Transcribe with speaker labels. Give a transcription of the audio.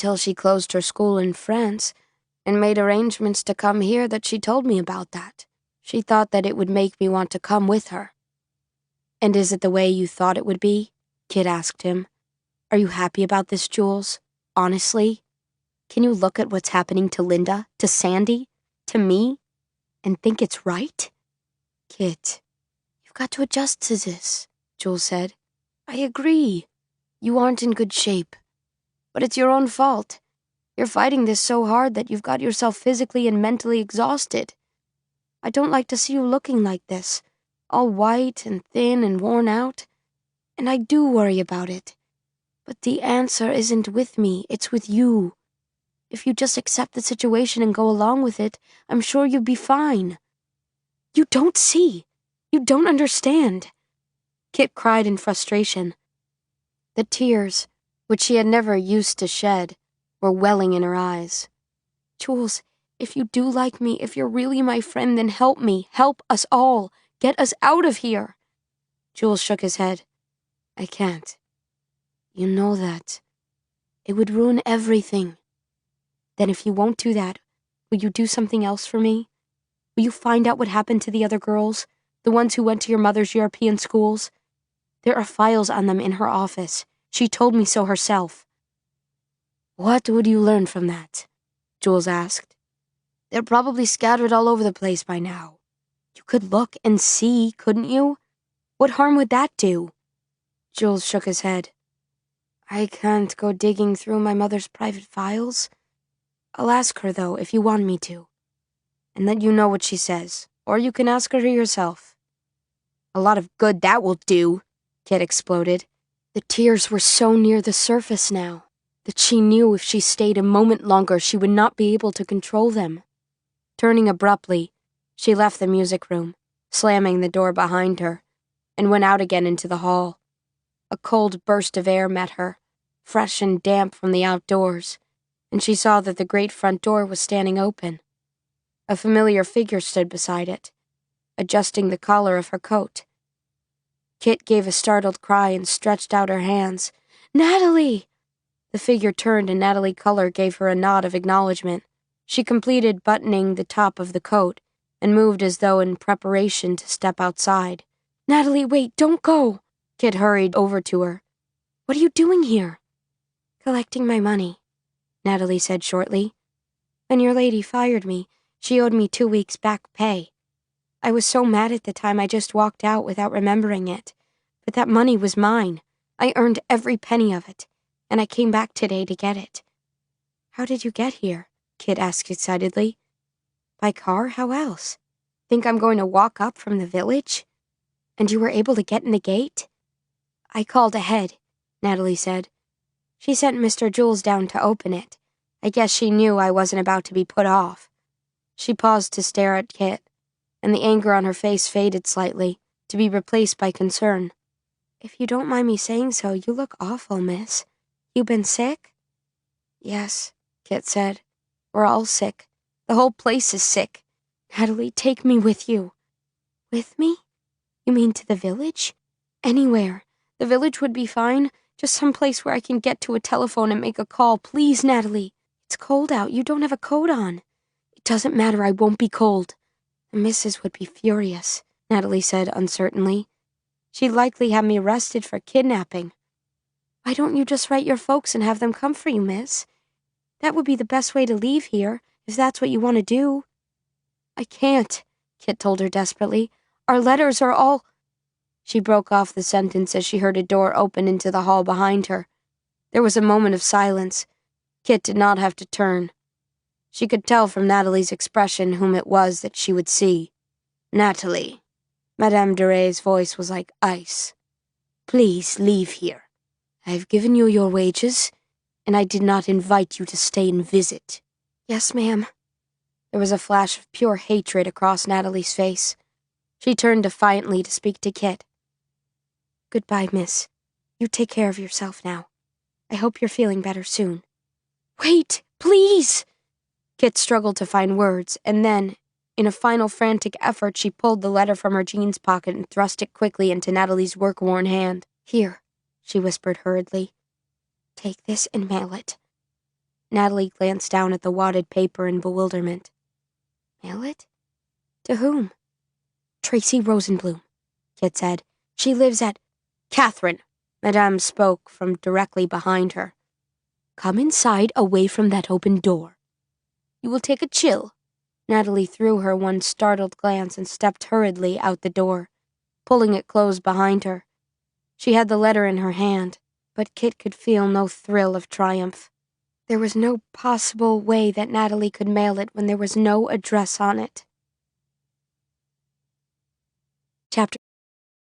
Speaker 1: until she closed her school in France and made arrangements to come here that she told me about that. She thought that it would make me want to come with her. And is it the way you thought it would be? Kit asked him. Are you happy about this, Jules? Honestly? Can you look at what's happening to Linda, to Sandy, to me, and think it's right? Kit, you've got to adjust to this, Jules said. I agree. You aren't in good shape. But it's your own fault. You're fighting this so hard that you've got yourself physically and mentally exhausted. I don't like to see you looking like this, all white and thin and worn out. And I do worry about it. But the answer isn't with me, it's with you. If you just accept the situation and go along with it, I'm sure you'll be fine. You don't see. You don't understand. Kit cried in frustration. The tears, which she had never used to shed, were welling in her eyes. Jules, if you do like me, if you're really my friend, then help me, help us all, get us out of here. Jules shook his head. I can't. You know that. It would ruin everything. Then if you won't do that, will you do something else for me? Will you find out what happened to the other girls, the ones who went to your mother's European schools? There are files on them in her office. She told me so herself. What would you learn from that? Jules asked. They're probably scattered all over the place by now. You could look and see, couldn't you? What harm would that do? Jules shook his head. I can't go digging through my mother's private files. I'll ask her, though, if you want me to. And let you know what she says, or you can ask her yourself. A lot of good that will do, Kit exploded. The tears were so near the surface now that she knew if she stayed a moment longer she would not be able to control them. Turning abruptly, she left the music room, slamming the door behind her, and went out again into the hall. A cold burst of air met her, fresh and damp from the outdoors, and she saw that the great front door was standing open. A familiar figure stood beside it, adjusting the collar of her coat. Kit gave a startled cry and stretched out her hands. Natalie! The figure turned and Natalie Culler gave her a nod of acknowledgement. She completed buttoning the top of the coat and moved as though in preparation to step outside. Natalie, wait, don't go! Kit hurried over to her. What are you doing here? Collecting my money, Natalie said shortly. When your lady fired me, she owed me 2 weeks back pay. I was so mad at the time I just walked out without remembering it. But that money was mine. I earned every penny of it, and I came back today to get it. How did you get here? Kit asked excitedly. By car? How else? Think I'm going to walk up from the village? And you were able to get in the gate? I called ahead, Natalie said. She sent Mr. Jules down to open it. I guess she knew I wasn't about to be put off. She paused to stare at Kit, and the anger on her face faded slightly, to be replaced by concern. If you don't mind me saying so, you look awful, miss. You been sick? Yes, Kit said. We're all sick. The whole place is sick. Natalie, take me with you. With me? You mean to the village? Anywhere. The village would be fine. Just some place where I can get to a telephone and make a call. Please, Natalie. It's cold out. You don't have a coat on. It doesn't matter. I won't be cold. The missus would be furious, Natalie said uncertainly. She'd likely have me arrested for kidnapping. Why don't you just write your folks and have them come for you, miss? That would be the best way to leave here, if that's what you want to do. I can't, Kit told her desperately. Our letters are all... She broke off the sentence as she heard a door open into the hall behind her. There was a moment of silence. Kit did not have to turn. She could tell from Natalie's expression whom it was that she would see. Natalie. Madame Duray's voice was like ice. Please leave here. I have given you your wages, and I did not invite you to stay and visit. Yes, ma'am. There was a flash of pure hatred across Natalie's face. She turned defiantly to speak to Kit. Goodbye, miss. You take care of yourself now. I hope you're feeling better soon. Wait, please! Kit struggled to find words, and then, in a final frantic effort, she pulled the letter from her jeans pocket and thrust it quickly into Natalie's work-worn hand. Here, she whispered hurriedly. Take this and mail it. Natalie glanced down at the wadded paper in bewilderment. Mail it? To whom? Tracy Rosenblum, Kit said. She lives at... Catherine, Madame spoke from directly behind her. Come inside, away from that open door. You will take a chill. Natalie threw her one startled glance and stepped hurriedly out the door, pulling it closed behind her. She had the letter in her hand, but Kit could feel no thrill of triumph. There was no possible way that Natalie could mail it when there was no address on it. Chapter